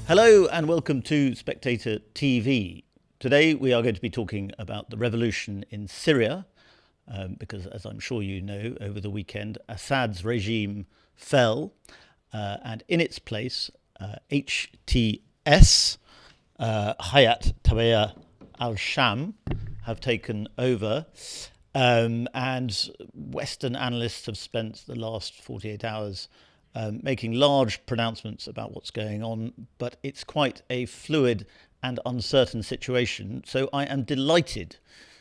Hello and welcome to Spectator TV. Today we are going to be talking about the revolution in Syria, because as I'm sure you know, over the weekend Assad's regime fell, and in its place HTS, Hayat Tahrir al-Sham, have taken over. And Western analysts have spent the last 48 hours making large pronouncements about what's going on, but it's quite a fluid and uncertain situation. So I am delighted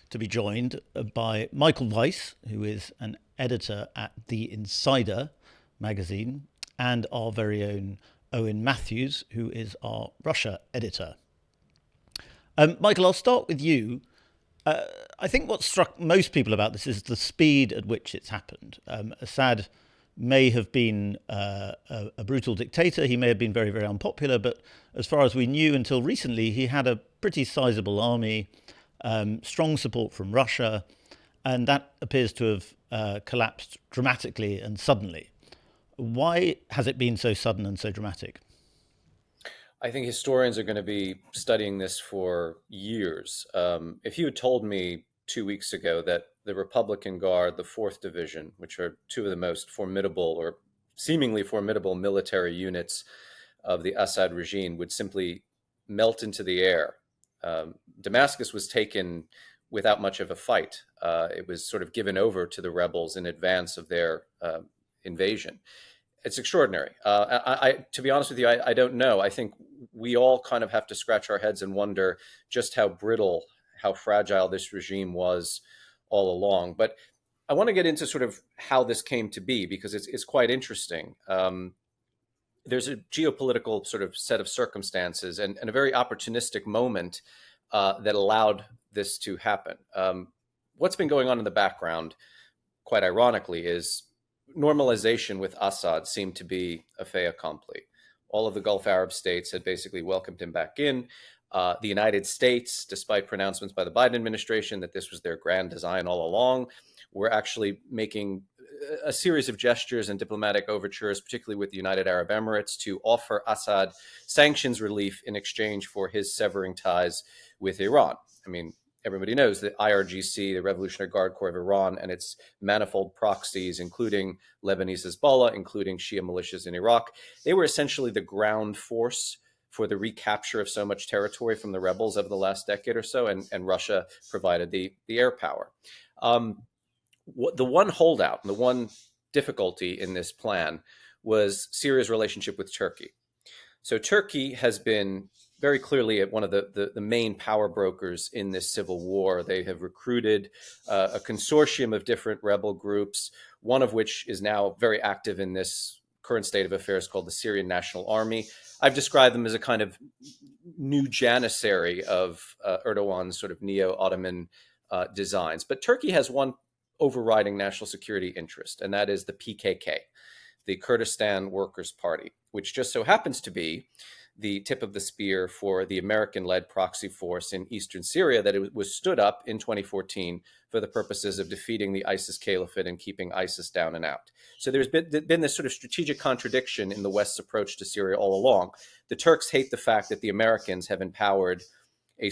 to be joined by Michael Weiss, who is an editor at The Insider magazine, and our very own Owen Matthews, who is our Russia editor. Michael, I'll start with you. I think what struck most people about this is the speed at which it's happened. Assad may have been a brutal dictator. He may have been very, very unpopular. But as far as we knew until recently, he had a pretty sizable army, strong support from Russia. And that appears to have collapsed dramatically and suddenly. Why has it been so sudden and so dramatic? I think historians are going to be studying this for years. If you had told me 2 weeks ago that the Republican Guard, the 4th Division, which are two of the most formidable or seemingly formidable military units of the Assad regime, would simply melt into the air. Damascus was taken without much of a fight. It was sort of given over to the rebels in advance of their invasion. It's extraordinary. To be honest with you, I don't know. I think we all kind of have to scratch our heads and wonder just how brittle, how fragile this regime was all along. But I want to get into sort of how this came to be, because it's quite interesting. There's a geopolitical sort of set of circumstances and a very opportunistic moment that allowed this to happen. What's been going on in the background, quite ironically, is normalization with Assad seemed to be a fait accompli. All of the Gulf Arab states had basically welcomed him back in. The United States, despite pronouncements by the Biden administration that this was their grand design all along, were actually making a series of gestures and diplomatic overtures, particularly with the United Arab Emirates, to offer Assad sanctions relief in exchange for his severing ties with Iran. I mean, everybody knows that IRGC, the Revolutionary Guard Corps of Iran, and its manifold proxies, including Lebanese Hezbollah, including Shia militias in Iraq, they were essentially the ground force for the recapture of so much territory from the rebels over the last decade or so, and Russia provided the air power. The one holdout and the one difficulty in this plan was Syria's relationship with Turkey. So Turkey has been very clearly one of the main power brokers in this civil war. They have recruited a consortium of different rebel groups, one of which is now very active in this current state of affairs called the Syrian National Army. I've described them as a kind of new janissary of Erdogan's sort of neo-Ottoman designs. But Turkey has one overriding national security interest, and that is the PKK, the Kurdistan Workers' Party, which just so happens to be the tip of the spear for the American-led proxy force in eastern Syria that it was stood up in 2014 for the purposes of defeating the ISIS caliphate and keeping ISIS down and out. So there's been this sort of strategic contradiction in the West's approach to Syria all along. The Turks hate the fact that the Americans have empowered a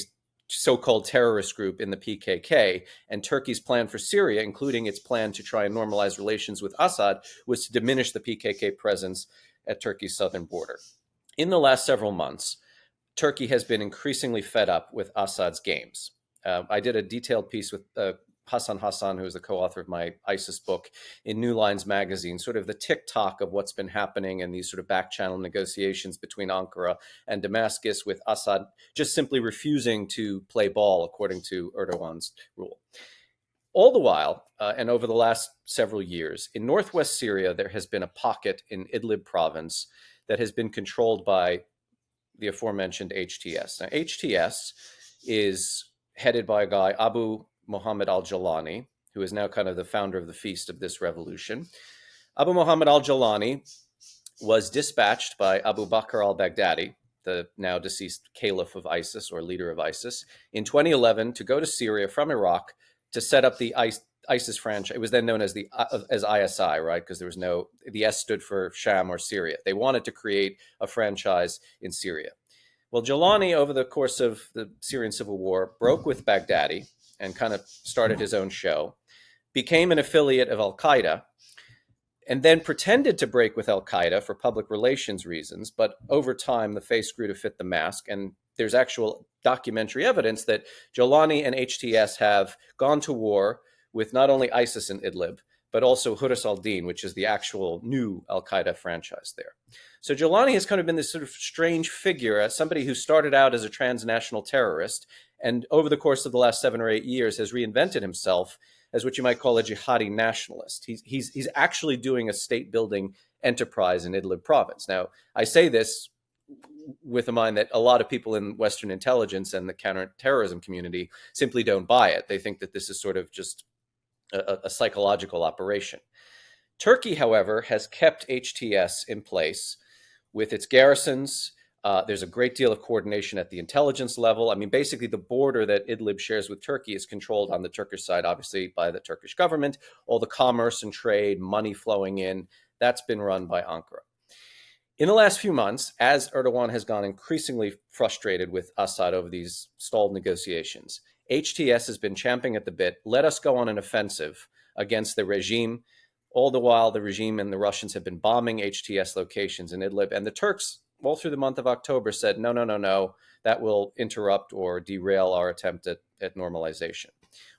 so-called terrorist group in the PKK, and Turkey's plan for Syria, including its plan to try and normalize relations with Assad, was to diminish the PKK presence at Turkey's southern border. In the last several months, Turkey has been increasingly fed up with Assad's games. I did a detailed piece with Hassan Hassan, who is the co-author of my ISIS book, in New Lines magazine, sort of the tick-tock of what's been happening and these sort of back-channel negotiations between Ankara and Damascus, with Assad just simply refusing to play ball according to Erdogan's rule. All the while, and over the last several years, in northwest Syria, there has been a pocket in Idlib province that has been controlled by the aforementioned HTS. Now, HTS is headed by a guy, Abu Muhammad al-Jalani, who is now kind of the founder of the feast of this revolution. Abu Muhammad al-Jalani was dispatched by Abu Bakr al-Baghdadi, the now deceased caliph of ISIS or leader of ISIS, in 2011 to go to Syria from Iraq to set up the ISIS franchise. It was then known as ISI, right? Because the S stood for Sham or Syria. They wanted to create a franchise in Syria. Well, Jilani, over the course of the Syrian civil war, broke with Baghdadi and kind of started his own show, became an affiliate of al-Qaeda, and then pretended to break with al-Qaeda for public relations reasons. But over time, the face grew to fit the mask. And there's actual documentary evidence that Jilani and HTS have gone to war with not only ISIS in Idlib, but also Hudas al-Din, which is the actual new al-Qaeda franchise there. So Jilani has kind of been this sort of strange figure as somebody who started out as a transnational terrorist and over the course of the last 7 or 8 years has reinvented himself as what you might call a jihadi nationalist. He's actually doing a state-building enterprise in Idlib province. Now, I say this with a mind that a lot of people in Western intelligence and the counterterrorism community simply don't buy it. They think that this is sort of just a psychological operation. Turkey, however, has kept HTS in place with its garrisons. There's a great deal of coordination at the intelligence level. I mean, basically, the border that Idlib shares with Turkey is controlled on the Turkish side, obviously, by the Turkish government. All the commerce and trade, money flowing in, that's been run by Ankara. In the last few months, as Erdogan has gone increasingly frustrated with Assad over these stalled negotiations, HTS has been champing at the bit. Let us go on an offensive against the regime. All the while, the regime and the Russians have been bombing HTS locations in Idlib. And the Turks, all through the month of October, said, no, that will interrupt or derail our attempt at normalization.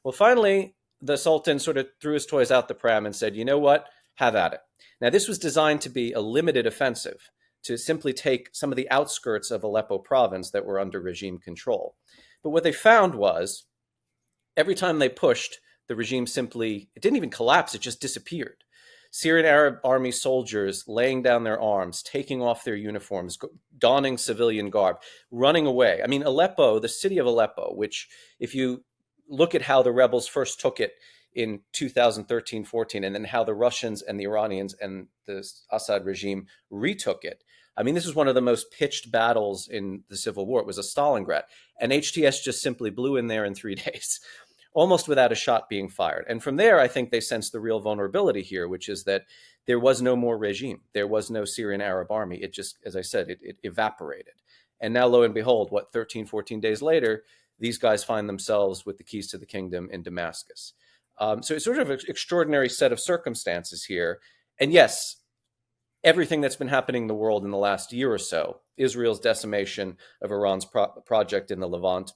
Well, finally, the Sultan sort of threw his toys out the pram and said, you know what, have at it. Now, this was designed to be a limited offensive, to simply take some of the outskirts of Aleppo province that were under regime control. But what they found was every time they pushed, the regime simply, it didn't even collapse, it just disappeared. Syrian Arab army soldiers laying down their arms, taking off their uniforms, donning civilian garb, running away. I mean, Aleppo, the city of Aleppo, which if you look at how the rebels first took it in 2013-14, and then how the Russians and the Iranians and the Assad regime retook it. I mean, this is one of the most pitched battles in the Civil War. It was a Stalingrad. And HTS just simply blew in there in 3 days, almost without a shot being fired. And from there, I think they sensed the real vulnerability here, which is that there was no more regime. There was no Syrian Arab army. It just, as I said, it evaporated. And now, lo and behold, 13, 14 days later, these guys find themselves with the keys to the kingdom in Damascus. So it's sort of an extraordinary set of circumstances here. And yes, everything that's been happening in the world in the last year or so, Israel's decimation of Iran's project in the Levant,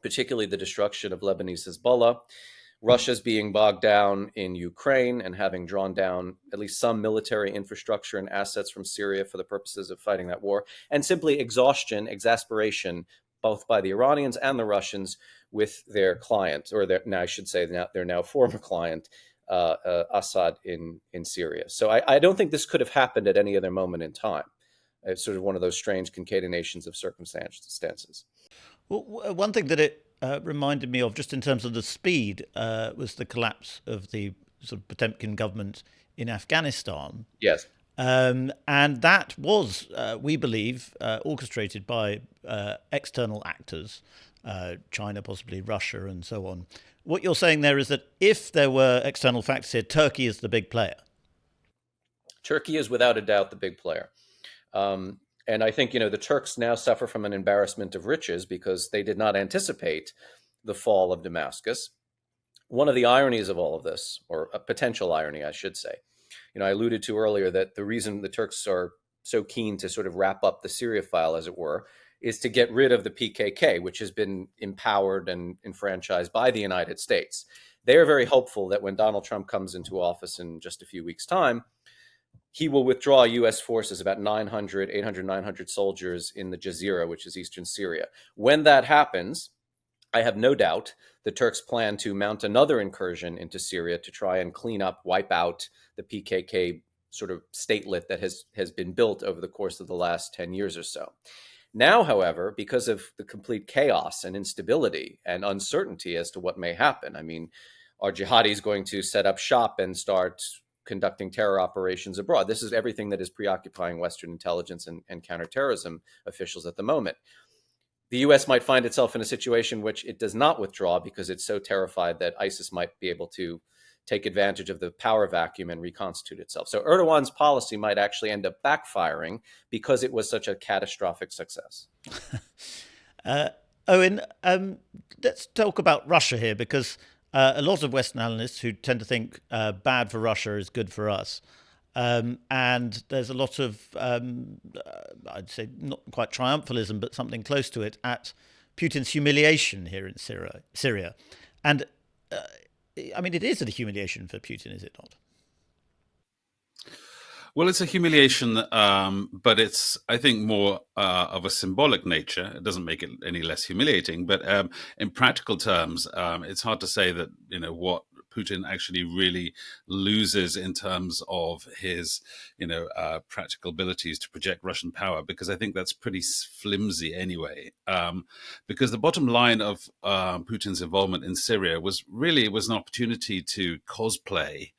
particularly the destruction of Lebanese Hezbollah, Russia's being bogged down in Ukraine and having drawn down at least some military infrastructure and assets from Syria for the purposes of fighting that war, and simply exhaustion, exasperation, both by the Iranians and the Russians with their client, or now I should say their now former client, Assad in Syria. So I don't think this could have happened at any other moment in time. It's sort of one of those strange concatenations of circumstances. Well, one thing that it reminded me of, just in terms of the speed, was the collapse of the sort of Potemkin government in Afghanistan. Yes. And that was, we believe, orchestrated by external actors, China, possibly Russia, and so on. What you're saying there is that if there were external factors here, Turkey is the big player. Turkey is without a doubt the big player. And I think, the Turks now suffer from an embarrassment of riches because they did not anticipate the fall of Damascus. One of the ironies of all of this, or a potential irony, I should say, I alluded to earlier that the reason the Turks are so keen to sort of wrap up the Syria file, as it were, is to get rid of the PKK, which has been empowered and enfranchised by the United States. They are very hopeful that when Donald Trump comes into office in just a few weeks' time, he will withdraw U.S. forces, about 900 soldiers in the Jazeera, which is eastern Syria. When that happens, I have no doubt the Turks plan to mount another incursion into Syria to try and clean up, wipe out the PKK sort of statelet that has been built over the course of the last 10 years or so. Now, however, because of the complete chaos and instability and uncertainty as to what may happen, I mean, are jihadis going to set up shop and start conducting terror operations abroad? This is everything that is preoccupying Western intelligence and counterterrorism officials at the moment. The U.S. might find itself in a situation which it does not withdraw because it's so terrified that ISIS might be able to take advantage of the power vacuum and reconstitute itself. So Erdogan's policy might actually end up backfiring because it was such a catastrophic success. Owen, let's talk about Russia here, because a lot of Western analysts who tend to think bad for Russia is good for us. And there's a lot of, I'd say, not quite triumphalism, but something close to it at Putin's humiliation here in Syria. And I mean, it is a humiliation for Putin, is it not? Well, it's a humiliation, but it's, I think, more of a symbolic nature. It doesn't make it any less humiliating, but in practical terms, it's hard to say that, what Putin actually really loses in terms of his, practical abilities to project Russian power, because I think that's pretty flimsy anyway. Because the bottom line of Putin's involvement in Syria was an opportunity to cosplay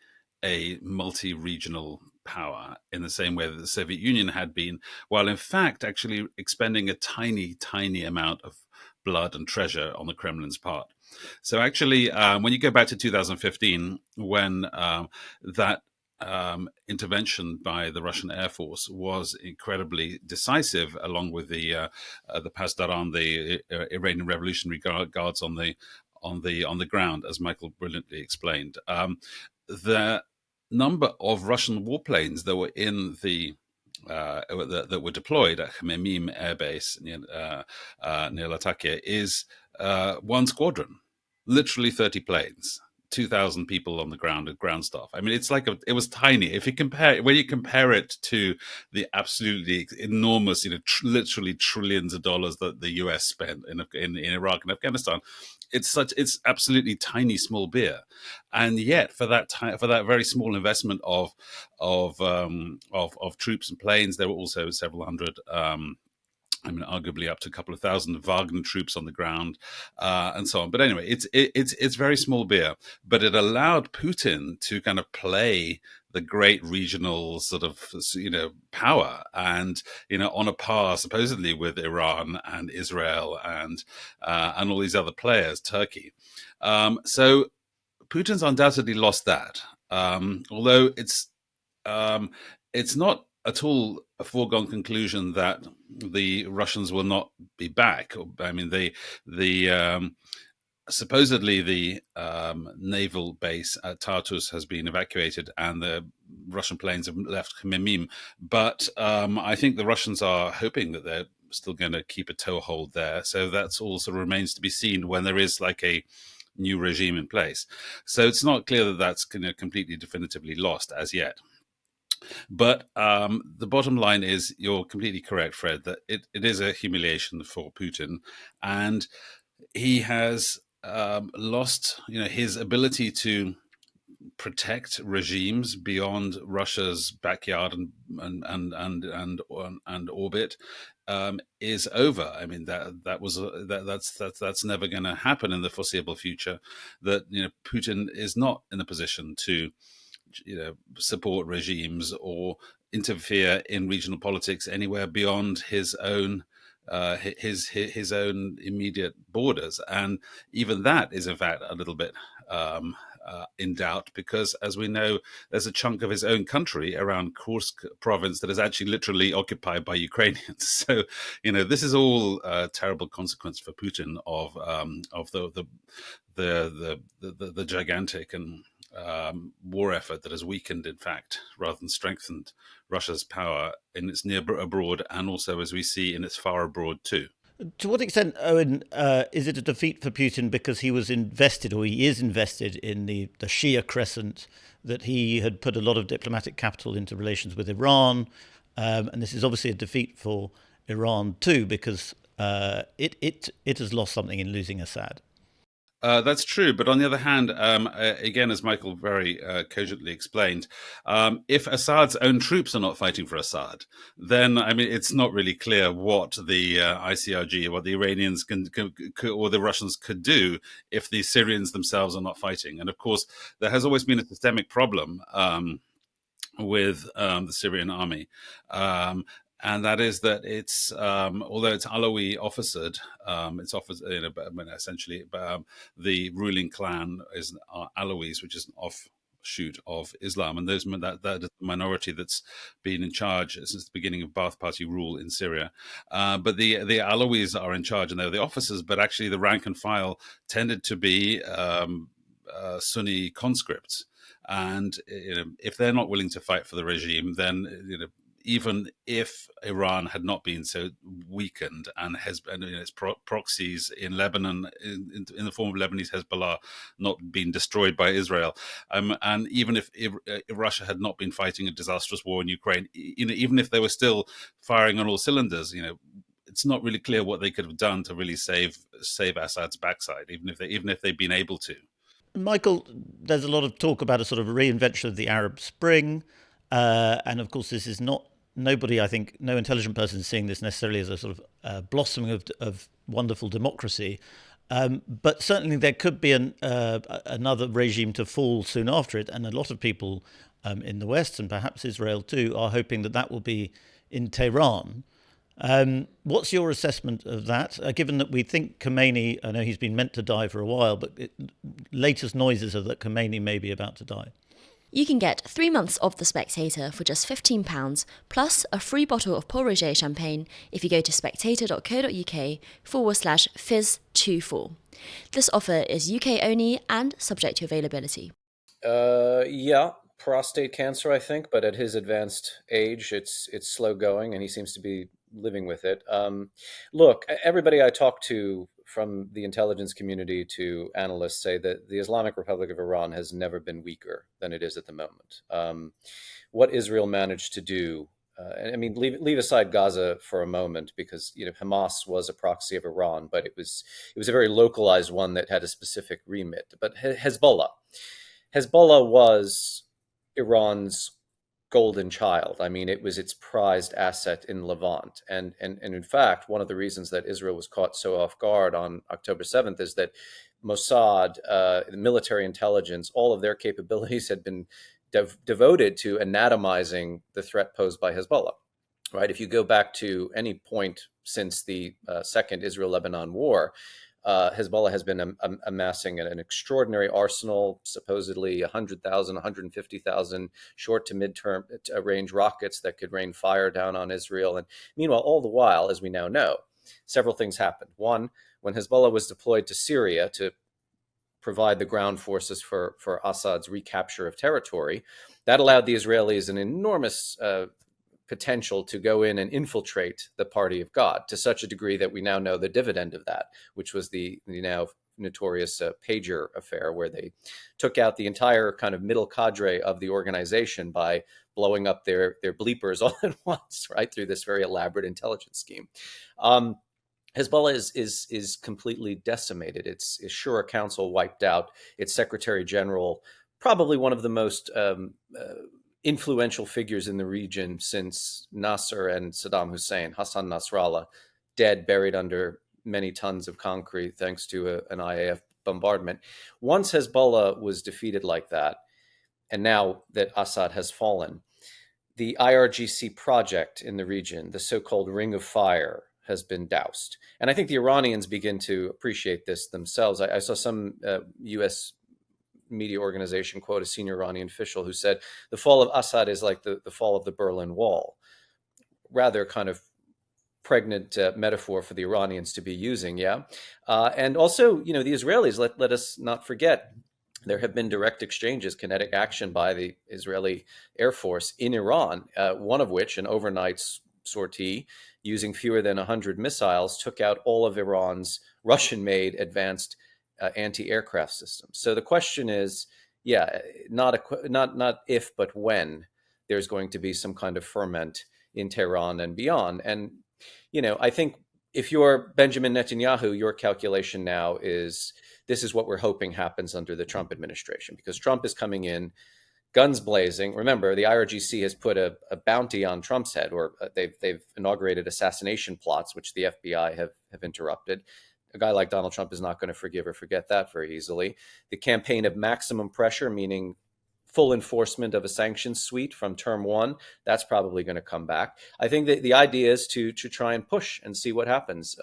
a multi-regional power in the same way that the Soviet Union had been, while in fact actually expending a tiny, tiny amount of blood and treasure on the Kremlin's part. So actually, when you go back to 2015, when that intervention by the Russian Air Force was incredibly decisive, along with the Pasdaran, the Iranian Revolutionary Guards on the ground, as Michael brilliantly explained, the number of Russian warplanes that were in that were deployed at Khmeimim Air Base near Latakia is one squadron, literally 30 planes, 2,000 people on the ground and ground staff. I mean, it was tiny. When you compare it to the absolutely enormous, literally trillions of dollars that the US spent in Iraq and Afghanistan, it's absolutely tiny, small beer. And yet, for that very small investment of troops and planes, there were also several hundred. Arguably up to a couple of thousand Wagner troops on the ground, and so on. But anyway, it's very small beer. But it allowed Putin to kind of play the great regional sort of, power, and on a par supposedly with Iran and Israel and all these other players, Turkey. So Putin's undoubtedly lost that. Although it's not at all a foregone conclusion that the Russians will not be back. I mean, supposedly the naval base at Tartus has been evacuated and the Russian planes have left Khmeimim. But I think the Russians are hoping that they're still going to keep a toehold there. So that's also remains to be seen when there is like a new regime in place. So it's not clear that that's completely definitively lost as yet. But the bottom line is, you're completely correct, Fred, that it is a humiliation for Putin, and he has lost, his ability to protect regimes beyond Russia's backyard and orbit is over. I mean, that's never going to happen in the foreseeable future. That Putin is not in a position to support regimes or interfere in regional politics anywhere beyond his own his own immediate borders, and even that is in fact a little bit in doubt, because as we know, there's a chunk of his own country around Kursk province that is actually literally occupied by Ukrainians. So this is all a terrible consequence for Putin of the gigantic and war effort that has weakened, in fact, rather than strengthened Russia's power in its near abroad, and also, as we see, in its far abroad too. To what extent, Owen, is it a defeat for Putin because he was invested, or he is invested, in the Shia crescent, that he had put a lot of diplomatic capital into relations with Iran? And this is obviously a defeat for Iran too, because it has lost something in losing Assad. That's true. But on the other hand, again, as Michael very cogently explained, if Assad's own troops are not fighting for Assad, then, it's not really clear what the ICRG, what the Iranians or the Russians could do if the Syrians themselves are not fighting. And of course, there has always been a systemic problem with the Syrian army. and that is that it's although it's Alawi officered, it's officered, essentially the ruling clan is Alawis, which is an offshoot of Islam, and that is the minority that's been in charge since the beginning of Ba'ath Party rule in Syria. But the Alawis are in charge, and they're the officers. But actually, the rank and file tended to be Sunni conscripts. And if they're not willing to fight for the regime, then even if Iran had not been so weakened and its proxies in Lebanon, in the form of Lebanese Hezbollah, not been destroyed by Israel, and even if Russia had not been fighting a disastrous war in Ukraine, even if they were still firing on all cylinders, it's not really clear what they could have done to really save Assad's backside, even if they'd been able to. Michael, there's a lot of talk about a sort of reinvention of the Arab Spring. And of course, this is nobody, I think, no intelligent person is seeing this necessarily as a sort of blossoming of wonderful democracy. But certainly there could be another regime to fall soon after it. And a lot of people in the West, and perhaps Israel too, are hoping that will be in Tehran. What's your assessment of that, given that we think Khomeini, I know he's been meant to die for a while, but latest noises are that Khomeini may be about to die? You can get 3 months of The Spectator for just £15, plus a free bottle of Paul Roger champagne if you go to spectator.co.uk/fizz24. This offer is UK only and subject to availability. Yeah, prostate cancer, I think, but at his advanced age, it's slow going, and he seems to be living with it. Look, everybody I talk to, from the intelligence community to analysts, say that the Islamic Republic of Iran has never been weaker than it is at the moment. What Israel managed to do, I mean, leave aside Gaza for a moment, because Hamas was a proxy of Iran, but it was a very localized one that had a specific remit. But Hezbollah was Iran's golden child. I mean, it was its prized asset in Levant. And in fact, one of the reasons that Israel was caught so off guard on October 7th is that Mossad, the military intelligence, all of their capabilities had been devoted to anatomizing the threat posed by Hezbollah. Right? If you go back to any point since the second Israel-Lebanon war, Hezbollah has been amassing an extraordinary arsenal, supposedly 100,000, 150,000 short to mid-term range rockets that could rain fire down on Israel. And meanwhile, all the while, as we now know, several things happened. One, when Hezbollah was deployed to Syria to provide the ground forces for Assad's recapture of territory, that allowed the Israelis an enormous potential to go in and infiltrate the party of God, to such a degree that we now know the dividend of that, which was the now notorious pager affair, where they took out the entire kind of middle cadre of the organization by blowing up their bleepers all at once, right, through this very elaborate intelligence scheme. Hezbollah is completely decimated. Its Shura Council wiped out. Its Secretary General, probably one of the most influential figures in the region since Nasser and Saddam Hussein, Hassan Nasrallah, dead, buried under many tons of concrete thanks to an IAF bombardment. Once Hezbollah was defeated like that, and now that Assad has fallen, the IRGC project in the region, the so-called Ring of Fire, has been doused. And I think the Iranians begin to appreciate this themselves. I saw some U.S. media organization quote a senior Iranian official who said the fall of Assad is like the fall of the Berlin Wall. Rather kind of pregnant metaphor for the Iranians to be using, yeah? And also, the Israelis, let us not forget, there have been direct exchanges, kinetic action by the Israeli Air Force in Iran, one of which, an overnight sortie using fewer than 100 missiles, took out all of Iran's Russian-made advanced anti-aircraft systems. So the question is, not if, but when there's going to be some kind of ferment in Tehran and beyond. And, I think if you're Benjamin Netanyahu, your calculation now is this is what we're hoping happens under the Trump administration, because Trump is coming in guns blazing. Remember, the IRGC has put a bounty on Trump's head, or they've inaugurated assassination plots, which the FBI have interrupted. A guy like Donald Trump is not going to forgive or forget that very easily. The campaign of maximum pressure, meaning full enforcement of a sanctions suite from term one, that's probably going to come back. I think that the idea is to try and push and see what happens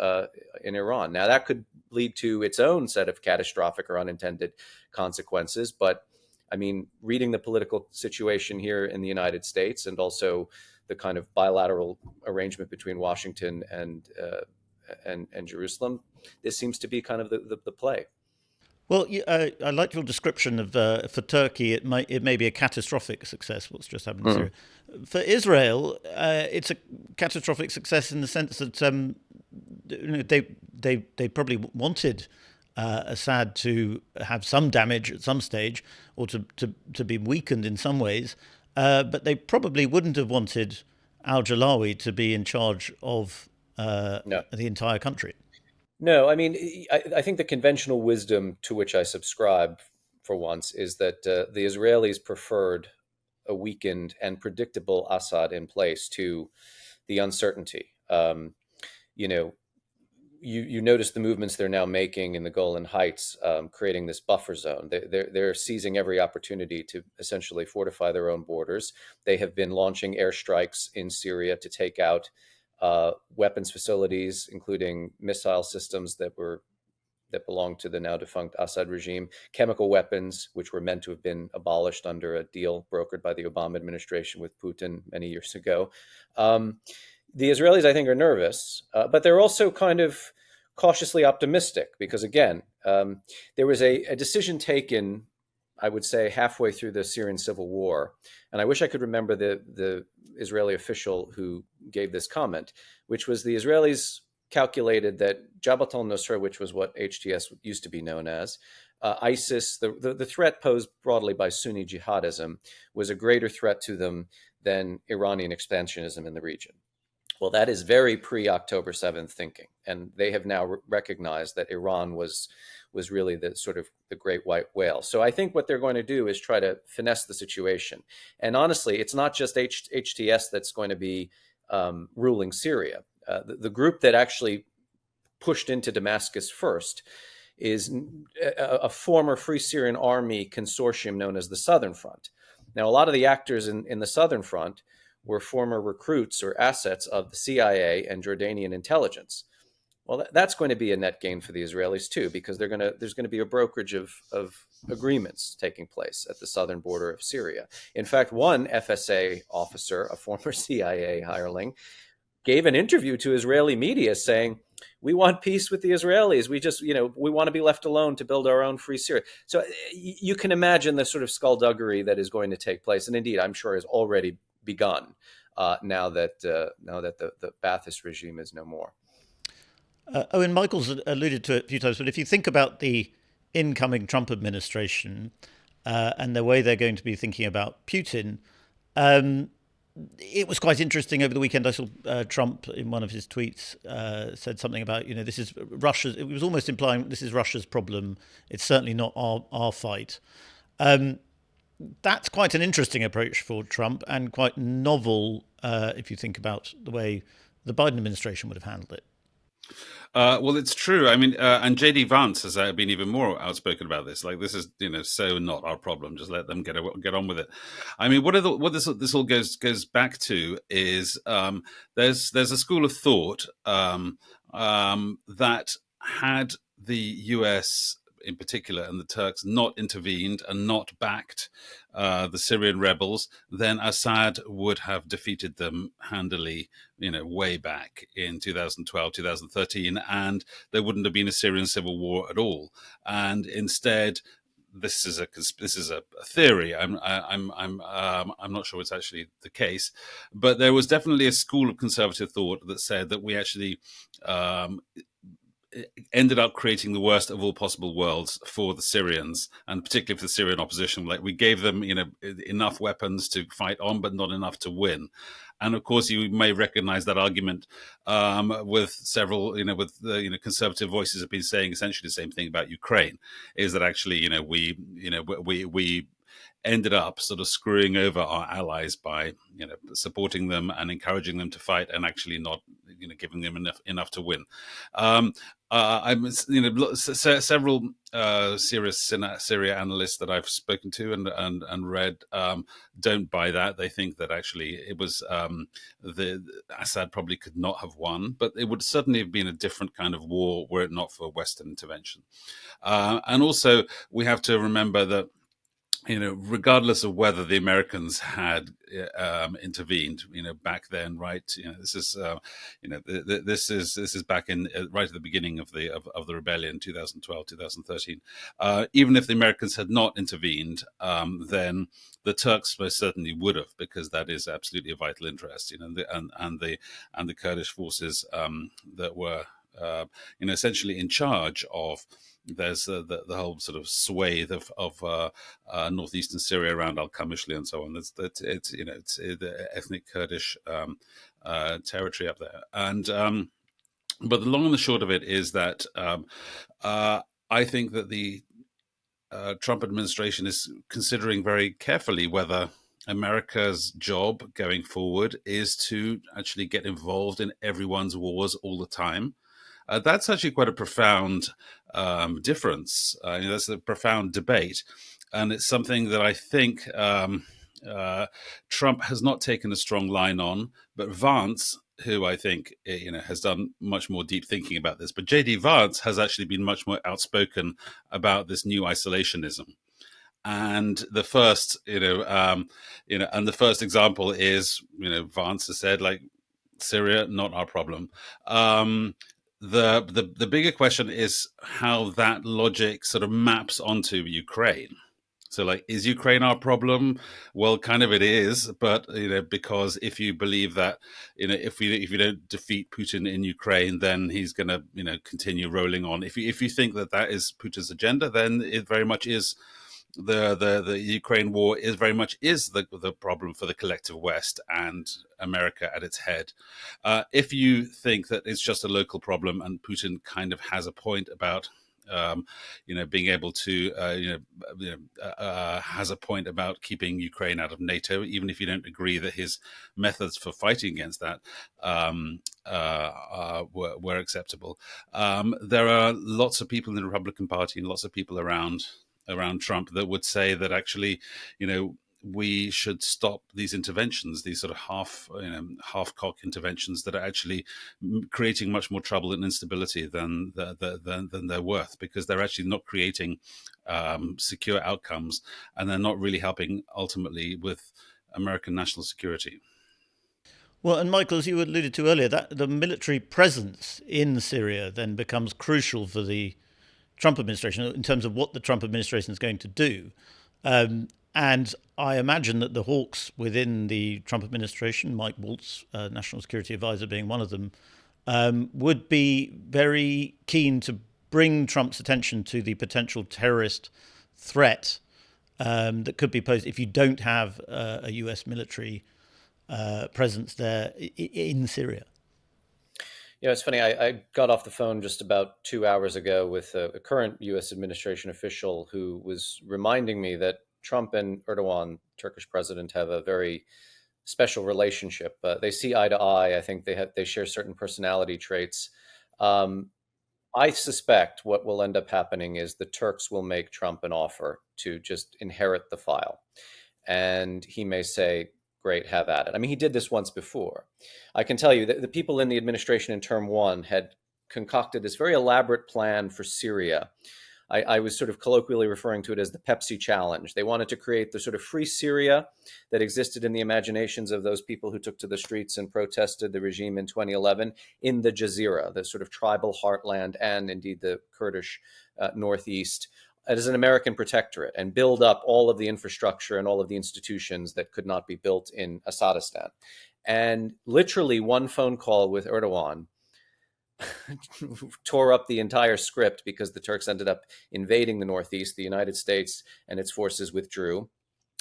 in Iran. Now, that could lead to its own set of catastrophic or unintended consequences. But I mean, reading the political situation here in the United States and also the kind of bilateral arrangement between Washington and Jerusalem, this seems to be kind of the play. Well, I like your description of for Turkey. It may be a catastrophic success. What's just happened in Syria. For Israel, it's a catastrophic success in the sense that they probably wanted Assad to have some damage at some stage, or to be weakened in some ways, but they probably wouldn't have wanted al-Jalawi to be in charge of the entire country. No, I mean, I think the conventional wisdom to which I subscribe for once is that the Israelis preferred a weakened and predictable Assad in place to the uncertainty. You notice the movements they're now making in the Golan Heights, creating this buffer zone. They're seizing every opportunity to essentially fortify their own borders. They have been launching airstrikes in Syria to take out weapons facilities, including missile systems that belong to the now defunct Assad regime, chemical weapons, which were meant to have been abolished under a deal brokered by the Obama administration with Putin many years ago. The Israelis, I think, are nervous, but they're also kind of cautiously optimistic because, again, there was a decision taken, I would say, halfway through the Syrian civil war. And I wish I could remember the Israeli official who gave this comment, which was the Israelis calculated that Jabhat al-Nusra, which was what HTS used to be known as, ISIS, the threat posed broadly by Sunni jihadism, was a greater threat to them than Iranian expansionism in the region. Well, that is very pre-October 7th thinking. And they have now recognized that Iran was really the sort of the great white whale. So I think what they're going to do is try to finesse the situation. And honestly, it's not just HTS that's going to be ruling Syria. The group that actually pushed into Damascus first is a former Free Syrian Army consortium known as the Southern Front. Now, a lot of the actors in the Southern Front were former recruits or assets of the CIA and Jordanian intelligence. Well, that's going to be a net gain for the Israelis too, because there's going to be a brokerage of agreements taking place at the southern border of Syria. In fact, one FSA officer, a former CIA hireling, gave an interview to Israeli media saying, "We want peace with the Israelis. We want to be left alone to build our own free Syria." So you can imagine the sort of skullduggery that is going to take place, and indeed, I'm sure has already begun now that the Ba'athist regime is no more. Owen, Michael's alluded to it a few times, but if you think about the incoming Trump administration and the way they're going to be thinking about Putin, it was quite interesting over the weekend. I saw Trump in one of his tweets said something about, this is Russia's. It was almost implying this is Russia's problem. It's certainly not our fight. That's quite an interesting approach for Trump and quite novel if you think about the way the Biden administration would have handled it. Well, it's true. I mean, and JD Vance has been even more outspoken about this. Like, this is, so not our problem. Just let them get on with it. I mean, what this all goes back to is there's a school of thought that had the US in particular and the Turks not intervened and not backed the Syrian rebels, then Assad would have defeated them handily, way back in 2012, 2013, and there wouldn't have been a Syrian civil war at all. And instead, this is a theory. I'm not sure it's actually the case, but there was definitely a school of conservative thought that said that we actually ended up creating the worst of all possible worlds for the Syrians, and particularly for the Syrian opposition. Like, we gave them, enough weapons to fight on, but not enough to win. And of course, you may recognize that argument with several, conservative voices have been saying essentially the same thing about Ukraine. Is that actually, we ended up sort of screwing over our allies by, supporting them and encouraging them to fight, and actually not, giving them enough to win. I'm, several serious Syria analysts that I've spoken to and read don't buy that. They think that actually it was the Assad probably could not have won, but it would certainly have been a different kind of war were it not for Western intervention. And also, we have to remember that, regardless of whether the Americans had intervened, back then, right? This is, this is back in right at the beginning of the rebellion, 2012, 2013. Even if the Americans had not intervened, then the Turks most certainly would have, because that is absolutely a vital interest. And the Kurdish forces that were, essentially in charge of. There's the whole sort of swathe of northeastern Syria around al-Qamishli and so on. It's the ethnic Kurdish territory up there. And but the long and the short of it is that I think that the Trump administration is considering very carefully whether America's job going forward is to actually get involved in everyone's wars all the time. That's actually quite a profound difference. That's a profound debate. And it's something that I think Trump has not taken a strong line on, but Vance, who I think has done much more deep thinking about this, but J.D. Vance has actually been much more outspoken about this new isolationism. And the first, and the first example is, Vance has said, like, Syria, not our problem. The bigger question is how that logic sort of maps onto Ukraine. So, like, is Ukraine our problem? Well, kind of it is, but because if you believe that if you don't defeat Putin in Ukraine, then he's going to continue rolling on. If you think that is Putin's agenda, then it very much is. The Ukraine war is very much the problem for the collective West and America at its head. If you think that it's just a local problem and Putin kind of has a point about being able to has a point about keeping Ukraine out of NATO, even if you don't agree that his methods for fighting against that were acceptable. There are lots of people in the Republican Party and lots of people around Trump that would say that actually, we should stop these interventions, these sort of half-cock interventions that are actually creating much more trouble and instability than they're worth, because they're actually not creating secure outcomes, and they're not really helping ultimately with American national security. Well, and Michael, as you alluded to earlier, that the military presence in Syria then becomes crucial for the Trump administration in terms of what the Trump administration is going to do. And I imagine that the hawks within the Trump administration, Mike Waltz, National Security Advisor being one of them, would be very keen to bring Trump's attention to the potential terrorist threat that could be posed if you don't have a US military presence there in Syria. It's funny. I got off the phone just about 2 hours ago with a current U.S. administration official who was reminding me that Trump and Erdogan, Turkish president, have a very special relationship. They see eye to eye. I think they share certain personality traits. I suspect what will end up happening is the Turks will make Trump an offer to just inherit the file, and he may say, great, have at it. I mean, he did this once before. I can tell you that the people in the administration in term one had concocted this very elaborate plan for Syria. I was sort of colloquially referring to it as the Pepsi challenge. They wanted to create the sort of free Syria that existed in the imaginations of those people who took to the streets and protested the regime in 2011 in the Jazeera, the sort of tribal heartland, and indeed the Kurdish northeast, as an American protectorate, and build up all of the infrastructure and all of the institutions that could not be built in Assadistan. And literally one phone call with Erdogan tore up the entire script, because the Turks ended up invading the northeast. The United States and its forces withdrew,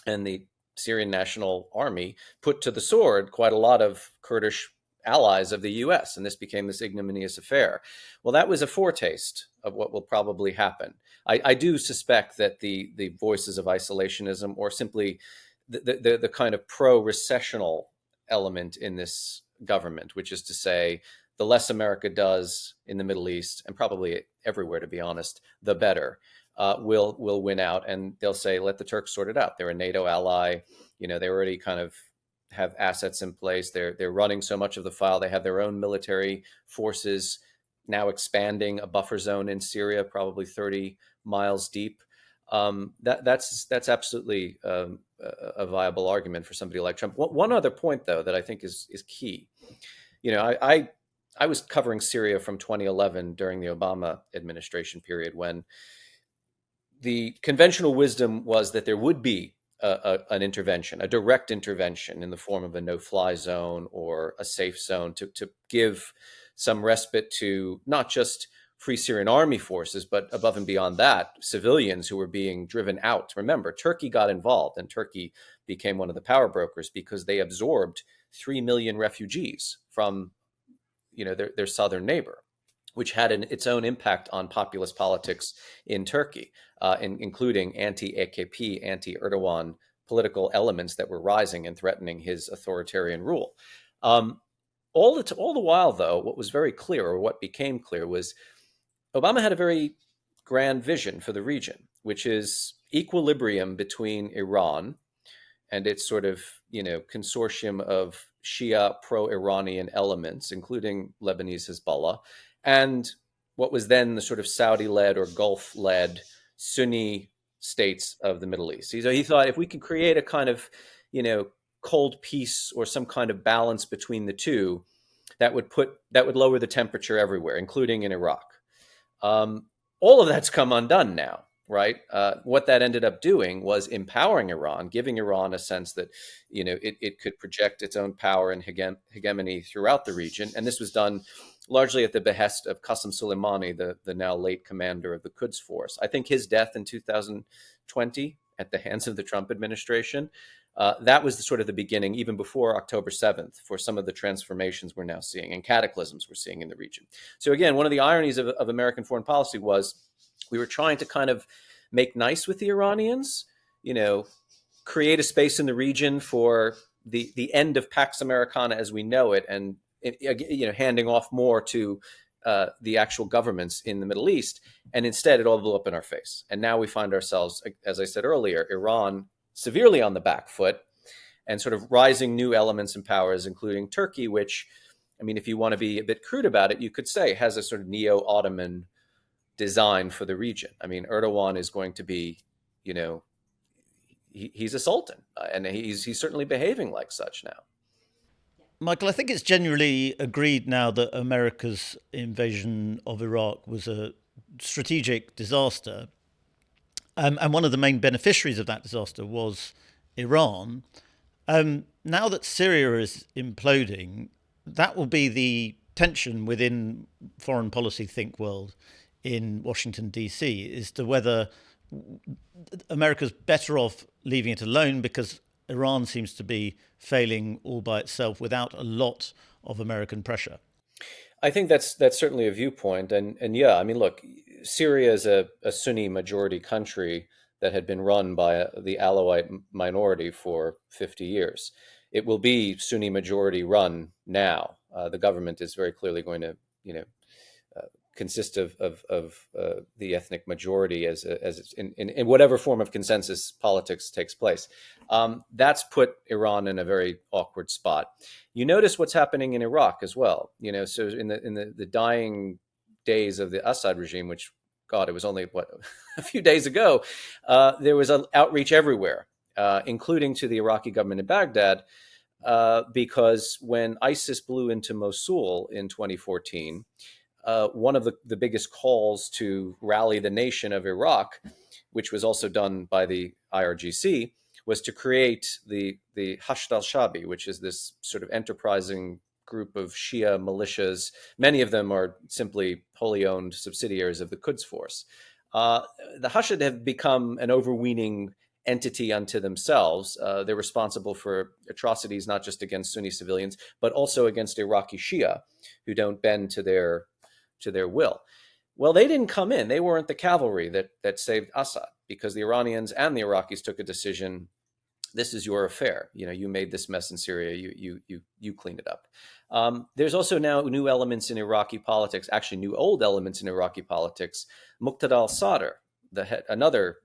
and the Syrian National Army put to the sword quite a lot of Kurdish allies of the US, and this became this ignominious affair. Well, that was a foretaste of what will probably happen. I do suspect that the voices of isolationism, or simply the kind of pro-recessional element in this government, which is to say, the less America does in the Middle East, and probably everywhere, to be honest, the better, will win out. And they'll say, let the Turks sort it out. They're a NATO ally. You know, they already kind of have assets in place. They're running so much of the file. They have their own military forces now expanding a buffer zone in Syria, probably 30 miles deep. That's absolutely a viable argument for somebody like Trump. One other point, though, that I think is key. You know, I was covering Syria from 2011 during the Obama administration period, when the conventional wisdom was that there would be an intervention, a direct intervention in the form of a no-fly zone or a safe zone to give some respite to not just Free Syrian Army forces, but above and beyond that, civilians who were being driven out. Remember, Turkey got involved, and Turkey became one of the power brokers because they absorbed 3 million refugees from, you know, their southern neighbor, which had its own impact on populist politics in Turkey, including anti-AKP, anti-Erdogan political elements that were rising and threatening his authoritarian rule. All the while, though, what was very clear, or what became clear, was Obama had a very grand vision for the region, which is equilibrium between Iran and its sort of, you know, consortium of Shia pro-Iranian elements, including Lebanese Hezbollah, and what was then the sort of Saudi-led or Gulf-led Sunni states of the Middle East. So he thought, if we could create a kind of, you know, cold peace or some kind of balance between the two, that would lower the temperature everywhere, including in Iraq. All of that's come undone now, right? What that ended up doing was empowering Iran, giving Iran a sense that, you know, it could project its own power and hegemony throughout the region. And this was done largely at the behest of Qasem Soleimani, the now late commander of the Quds Force. I think his death in 2020 at the hands of the Trump administration, that was sort of the beginning, even before October 7th, for some of the transformations we're now seeing and cataclysms we're seeing in the region. So again, one of the ironies of American foreign policy was we were trying to kind of make nice with the Iranians, you know, create a space in the region for the end of Pax Americana as we know it, and, you know, handing off more to the actual governments in the Middle East. And instead, it all blew up in our face. And now we find ourselves, as I said earlier, Iran severely on the back foot, and sort of rising new elements and powers, including Turkey, which, I mean, if you want to be a bit crude about it, you could say has a sort of neo-Ottoman design for the region. I mean, Erdogan is going to be, you know, he's a sultan, and he's certainly behaving like such now. Michael, I think it's generally agreed now that America's invasion of Iraq was a strategic disaster. And one of the main beneficiaries of that disaster was Iran. Now that Syria is imploding, that will be the tension within foreign policy think world in Washington, D.C., as to whether America's better off leaving it alone because Iran seems to be failing all by itself without a lot of American pressure. I think that's certainly a viewpoint. And yeah, I mean, look, Syria is a Sunni majority country that had been run by the Alawite minority for 50 years. It will be Sunni majority run now. The government is very clearly going to, you know, consist of the ethnic majority as in whatever form of consensus politics takes place. That's put Iran in a very awkward spot. You notice what's happening in Iraq as well. You know, so in the dying days of the Assad regime, which, God, it was only a few days ago, there was an outreach everywhere, including to the Iraqi government in Baghdad, because when ISIS blew into Mosul in 2014. One of the biggest calls to rally the nation of Iraq, which was also done by the IRGC, was to create the Hashd al-Shabi, which is this sort of enterprising group of Shia militias. Many of them are simply wholly owned subsidiaries of the Quds Force. The Hashd have become an overweening entity unto themselves. They're responsible for atrocities not just against Sunni civilians, but also against Iraqi Shia, who don't bend to their will. Well, they didn't come in. They weren't the cavalry that saved Assad, because the Iranians and the Iraqis took a decision. This is your affair. You made this mess in Syria. You clean it up. There's also now new elements in Iraqi politics, actually new old elements in Iraqi politics. Muqtada al-Sadr, another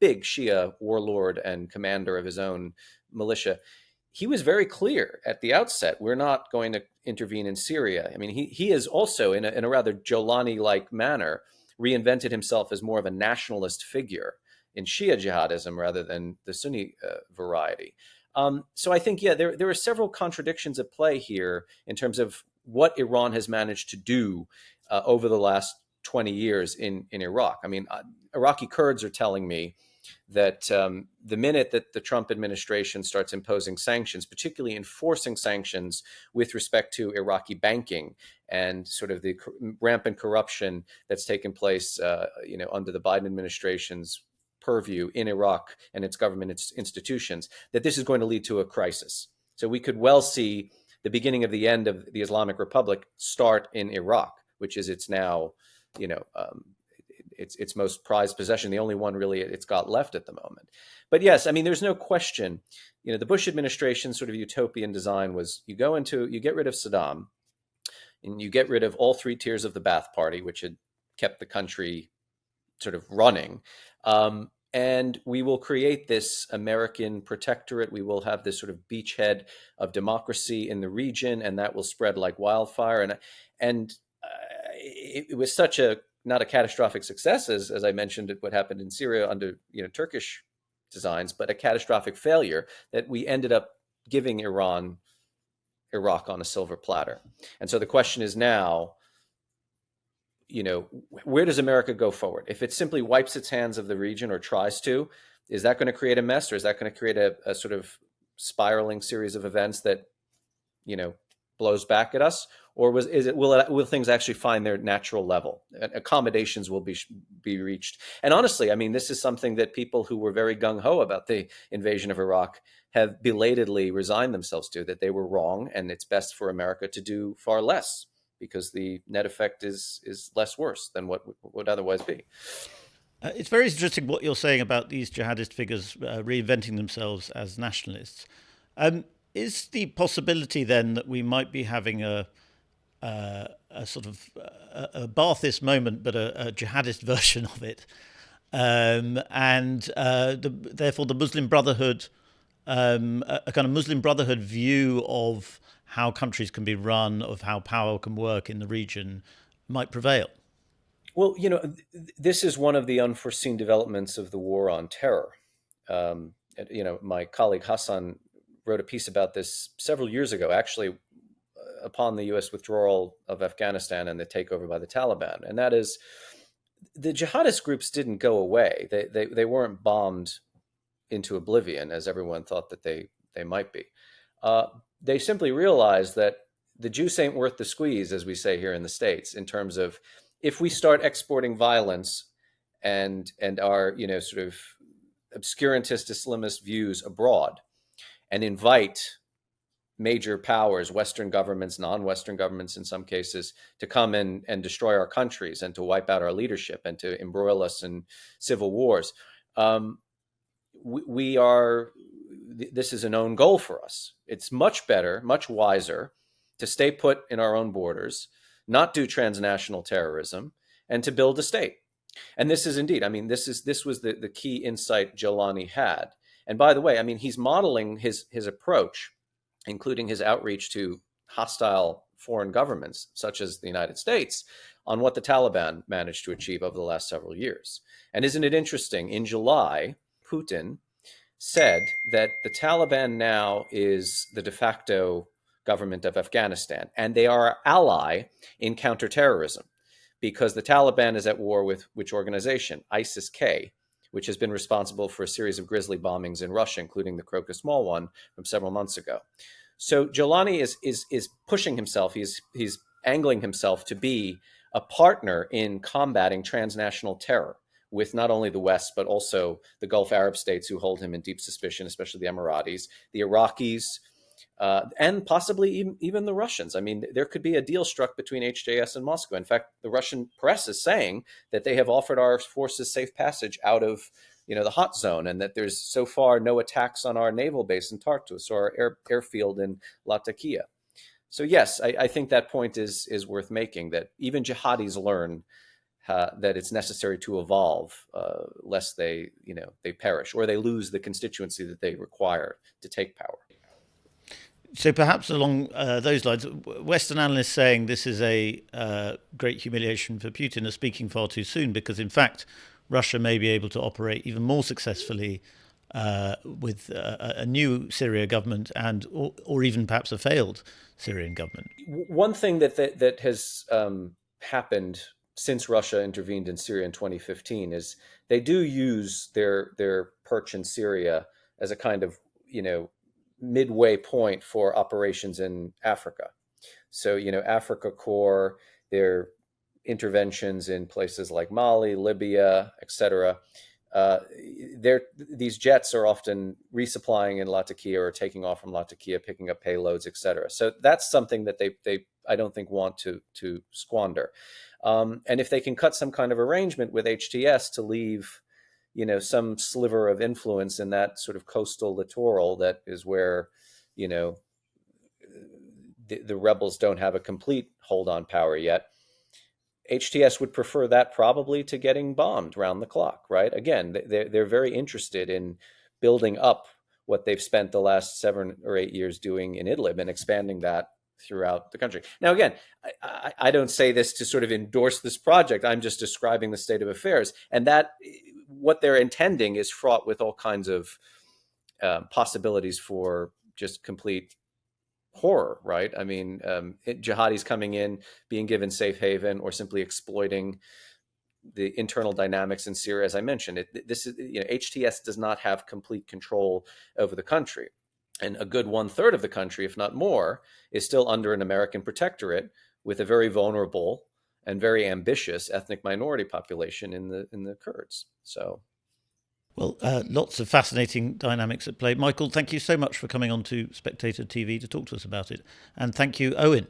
big Shia warlord and commander of his own militia, he was very clear at the outset, we're not going to intervene in Syria. I mean, he is also, in a rather Jolani-like manner, reinvented himself as more of a nationalist figure in Shia jihadism rather than the Sunni variety. So I think, there are several contradictions at play here in terms of what Iran has managed to do over the last 20 years in Iraq. I mean, Iraqi Kurds are telling me that the minute that the Trump administration starts imposing sanctions, particularly enforcing sanctions with respect to Iraqi banking and sort of the rampant corruption that's taken place, under the Biden administration's purview in Iraq and its government institutions, that this is going to lead to a crisis. So we could well see the beginning of the end of the Islamic Republic start in Iraq, which is its now, its most prized possession, the only one really it's got left at the moment. But yes, I mean, there's no question, the Bush administration's sort of utopian design was you get rid of Saddam and you get rid of all three tiers of the Ba'ath Party, which had kept the country sort of running. And we will create this American protectorate. We will have this sort of beachhead of democracy in the region, and that will spread like wildfire. And it was such not a catastrophic success, as I mentioned, what happened in Syria under Turkish designs, but a catastrophic failure that we ended up giving Iraq on a silver platter. And so the question is now, where does America go forward? If it simply wipes its hands of the region or tries to, is that going to create a mess, or is that going to create a sort of spiraling series of events that, blows back at us? Or will things actually find their natural level? Accommodations will be reached. And honestly, I mean, this is something that people who were very gung-ho about the invasion of Iraq have belatedly resigned themselves to, that they were wrong, and it's best for America to do far less, because the net effect is less worse than what would otherwise be. It's very interesting what you're saying about these jihadist figures reinventing themselves as nationalists. Is the possibility then that we might be having a sort of a Ba'athist moment, but a jihadist version of it, therefore the Muslim Brotherhood, a kind of Muslim Brotherhood view of how countries can be run, of how power can work in the region, might prevail? Well, this is one of the unforeseen developments of the war on terror. My colleague Hassan wrote a piece about this several years ago, actually, upon the U.S. withdrawal of Afghanistan and the takeover by the Taliban. And that is, the jihadist groups didn't go away. They weren't bombed into oblivion, as everyone thought that they might be. They simply realized that the juice ain't worth the squeeze, as we say here in the States, in terms of if we start exporting violence and our sort of obscurantist Islamist views abroad and invite major powers, Western governments, non-Western governments in some cases, to come and destroy our countries and to wipe out our leadership and to embroil us in civil wars, this is a known goal for us. It's much better, much wiser to stay put in our own borders, not do transnational terrorism, and to build a state. And this is indeed, I mean, this was the key insight Jolani had. And by the way, I mean, he's modeling his approach, including his outreach to hostile foreign governments, such as the United States, on what the Taliban managed to achieve over the last several years. And isn't it interesting? In July, Putin said that the Taliban now is the de facto government of Afghanistan, and they are our ally in counterterrorism, because the Taliban is at war with which organization? ISIS-K, which has been responsible for a series of grisly bombings in Russia, including the Crocus Mall one from several months ago. So Jolani is pushing himself, he's angling himself to be a partner in combating transnational terror, with not only the West, but also the Gulf Arab states who hold him in deep suspicion, especially the Emiratis, the Iraqis, and possibly even the Russians. I mean, there could be a deal struck between HJS and Moscow. In fact, the Russian press is saying that they have offered our forces safe passage out of the hot zone, and that there's so far no attacks on our naval base in Tartus or our airfield in Latakia. So yes, I think that point is worth making, that even jihadis learn that it's necessary to evolve, lest they perish or they lose the constituency that they require to take power. So perhaps along those lines, Western analysts saying this is a great humiliation for Putin are speaking far too soon, because in fact Russia may be able to operate even more successfully with a new Syria government or even perhaps a failed Syrian government. One thing that has happened since Russia intervened in Syria in 2015 is they do use their perch in Syria as a kind of midway point for operations in Africa. So Africa Corps, their interventions in places like Mali, Libya, etc. These jets are often resupplying in Latakia or taking off from Latakia, picking up payloads, etc. So that's something that they I don't think want to squander. And if they can cut some kind of arrangement with HTS to leave, some sliver of influence in that sort of coastal littoral, that is where, the rebels don't have a complete hold on power yet. HTS would prefer that probably to getting bombed round the clock, right? Again, they're very interested in building up what they've spent the last 7 or 8 years doing in Idlib and expanding that throughout the country. Now, again, I don't say this to sort of endorse this project. I'm just describing the state of affairs. And that what they're intending is fraught with all kinds of possibilities for just complete horror, right? I mean, jihadis coming in, being given safe haven, or simply exploiting the internal dynamics in Syria. As I mentioned, HTS does not have complete control over the country. And a good 1/3 of the country, if not more, is still under an American protectorate with a very vulnerable and very ambitious ethnic minority population in the Kurds. So, well, lots of fascinating dynamics at play. Michael, thank you so much for coming on to Spectator TV to talk to us about it. And thank you, Owen.